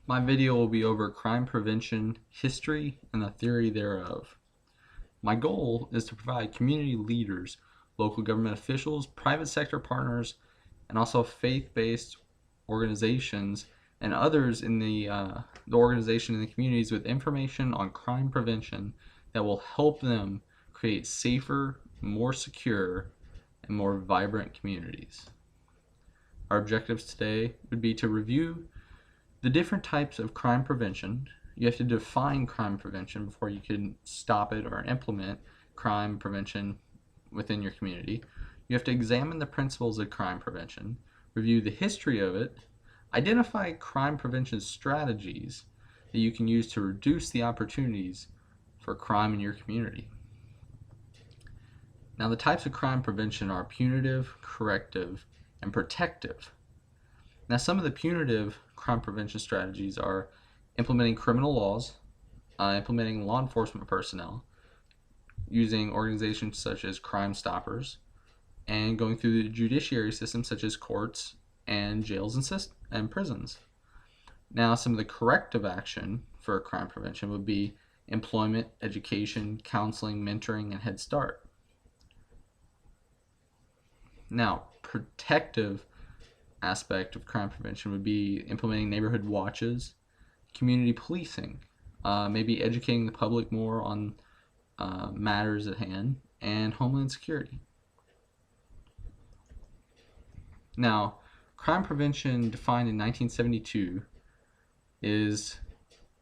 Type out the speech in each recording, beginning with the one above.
My video will be over crime prevention, history, and the theory thereof. My goal is to provide community leaders, local government officials, private sector partners, and also faith-based organizations and others in the organization and the communities with information on crime prevention that will help them create safer, more secure, and more vibrant communities. Our objectives today would be to review the different types of crime prevention. You have to define crime prevention before you can stop it or implement crime prevention within your community. You have to examine the principles of crime prevention, review the history of it, identify crime prevention strategies that you can use to reduce the opportunities for crime in your community. Now, the types of crime prevention are punitive, corrective, and protective. Now, some of the punitive crime prevention strategies are implementing criminal laws, implementing law enforcement personnel, using organizations such as Crime Stoppers, and going through the judiciary system such as courts and jails and prisons. Now, some of the corrective action for crime prevention would be employment, education, counseling, mentoring, and Head Start. Now, protective aspect of crime prevention would be implementing neighborhood watches, community policing, maybe educating the public more on matters at hand, and homeland security. Now, crime prevention defined in 1972 is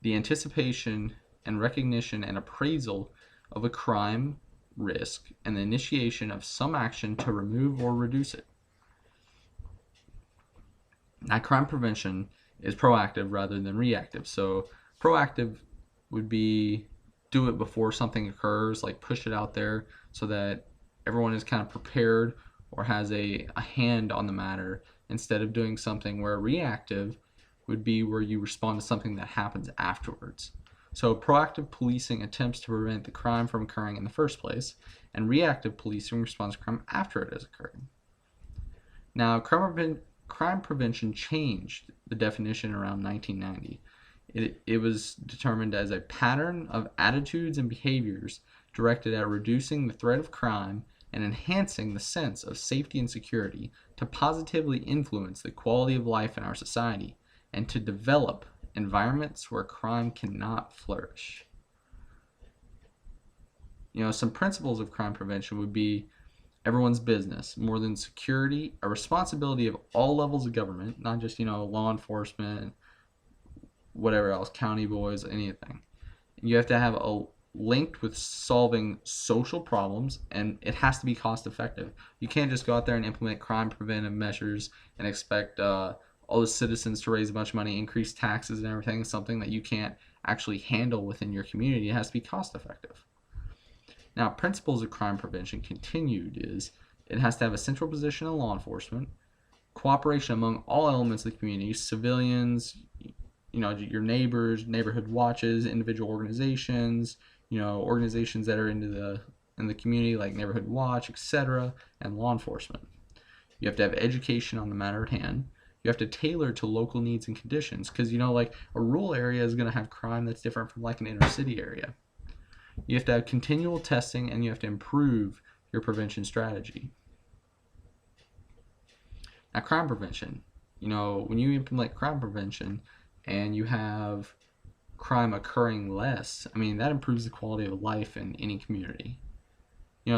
the anticipation and recognition and appraisal of a crime risk and the initiation of some action to remove or reduce it. Now, crime prevention is proactive rather than reactive. So proactive would be do it before something occurs, like push it out there so that everyone is kind of prepared or has a hand on the matter, instead of doing something where reactive would be where you respond to something that happens afterwards. So proactive policing attempts to prevent the crime from occurring in the first place, and reactive policing responds to crime after it has occurred. Now, crime prevention changed the definition around 1990. It was determined as a pattern of attitudes and behaviors directed at reducing the threat of crime and enhancing the sense of safety and security to positively influence the quality of life in our society and to develop environments where crime cannot flourish. Some principles of crime prevention would be everyone's business, more than security, a responsibility of all levels of government, not just, law enforcement, whatever else, county boys, anything. You have to have a linked with solving social problems, and it has to be cost effective. You can't just go out there and implement crime preventive measures and expect all the citizens to raise a bunch of money, increase taxes and everything, something that you can't actually handle within your community. It has to be cost effective. Now, principles of crime prevention continued is it has to have a central position in law enforcement, cooperation among all elements of the community, civilians, your neighbors, neighborhood watches, individual organizations, organizations that are in the community like Neighborhood Watch, etc., and law enforcement. You have to have education on the matter at hand. You have to tailor to local needs and conditions, because like a rural area is going to have crime that's different from like an inner city area. You have to have continual testing, and you have to improve your prevention strategy. Now, crime prevention. When you implement crime prevention and you have crime occurring less, that improves the quality of life in any community.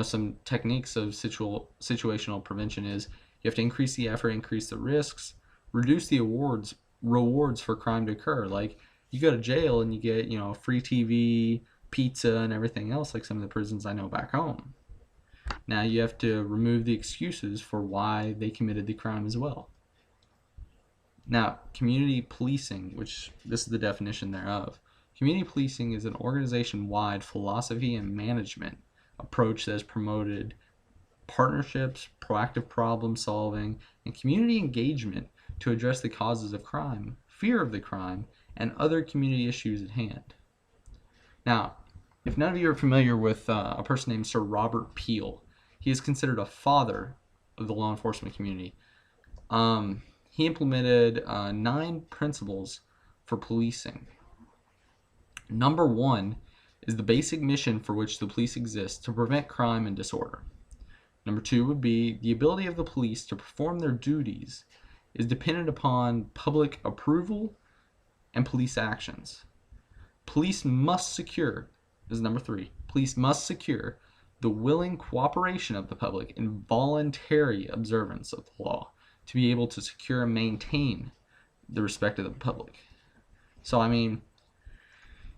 Some techniques of situational prevention is you have to increase the effort, increase the risks, reduce the rewards for crime to occur. Like, you go to jail and you get, free TV, pizza, and everything else like some of the prisons I know back home. Now you have to remove the excuses for why they committed the crime as well. Now, community policing, which this is the definition thereof. Community policing is an organization-wide philosophy and management approach that has promoted partnerships, proactive problem solving, and community engagement to address the causes of crime, fear of the crime, and other community issues at hand. Now, if none of you are familiar with a person named Sir Robert Peel, he is considered a father of the law enforcement community. He implemented 9 principles for policing. Number one is the basic mission for which the police exist, to prevent crime and disorder. Number two would be the ability of the police to perform their duties is dependent upon public approval and police actions. Police must secure, this is number three, police must secure the willing cooperation of the public and voluntary observance of the law to be able to secure and maintain the respect of the public. So,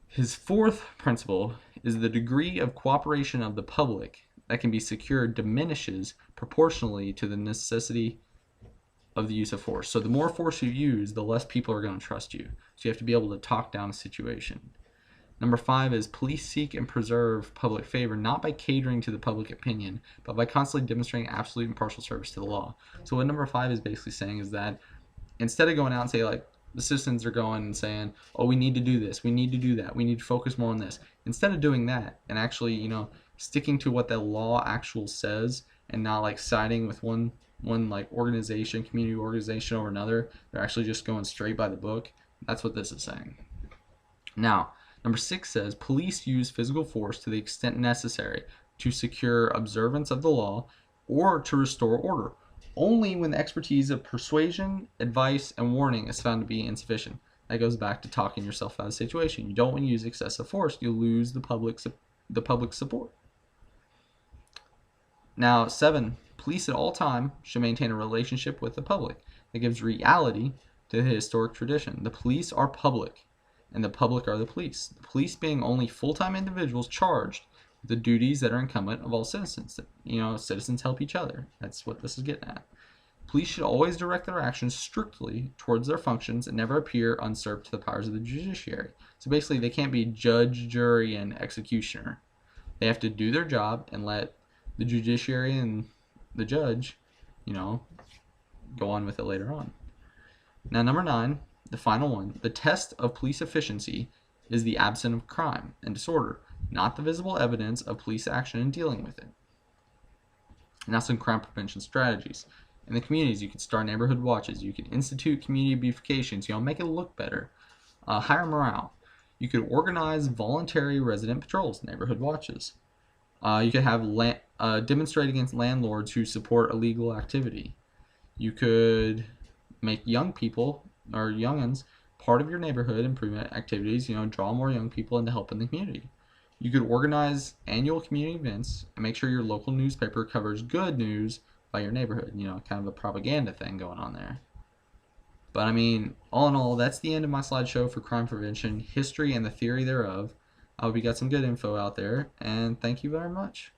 his fourth principle is the degree of cooperation of the public that can be secured diminishes proportionally to the necessity of the use of force. So the more force you use, the less people are going to trust you. So you have to be able to talk down a situation. Number five is police seek and preserve public favor not by catering to the public opinion, but by constantly demonstrating absolute impartial service to the law. So what number five is basically saying is that instead of going out and say, like, the citizens are going and saying, oh, we need to do this, we need to do that, we need to focus more on this. Instead of doing that and actually, sticking to what the law actually says and not like siding with one like organization, community organization over another, they're actually just going straight by the book. That's what this is saying. Now, number six says police use physical force to the extent necessary to secure observance of the law or to restore order, only when the expertise of persuasion, advice, and warning is found to be insufficient. That goes back to talking yourself out of the situation. You don't want to use excessive force. You lose the public support. Now, 7, police at all time should maintain a relationship with the public that gives reality to the historic tradition. The police are public, and the public are the police. The police being only full-time individuals charged with the duties that are incumbent of all citizens. Citizens help each other. That's what this is getting at. Police should always direct their actions strictly towards their functions and never appear usurped to the powers of the judiciary. So basically, they can't be judge, jury, and executioner. They have to do their job and let the judiciary and the judge, go on with it later on. Now, number 9, the final one, the test of police efficiency is the absence of crime and disorder, not the visible evidence of police action in dealing with it. Now, some crime prevention strategies. In the communities, you can start neighborhood watches. You can institute community beautifications, make it look better. Higher morale. You could organize voluntary resident patrols, neighborhood watches. You could have demonstrate against landlords who support illegal activity. You could make young people or youngins part of your neighborhood improvement activities. Draw more young people into helping the community. You could organize annual community events and make sure your local newspaper covers good news by your neighborhood. Kind of a propaganda thing going on there. But all in all, that's the end of my slideshow for crime prevention, history, and the theory thereof. I hope you got some good info out there, and thank you very much.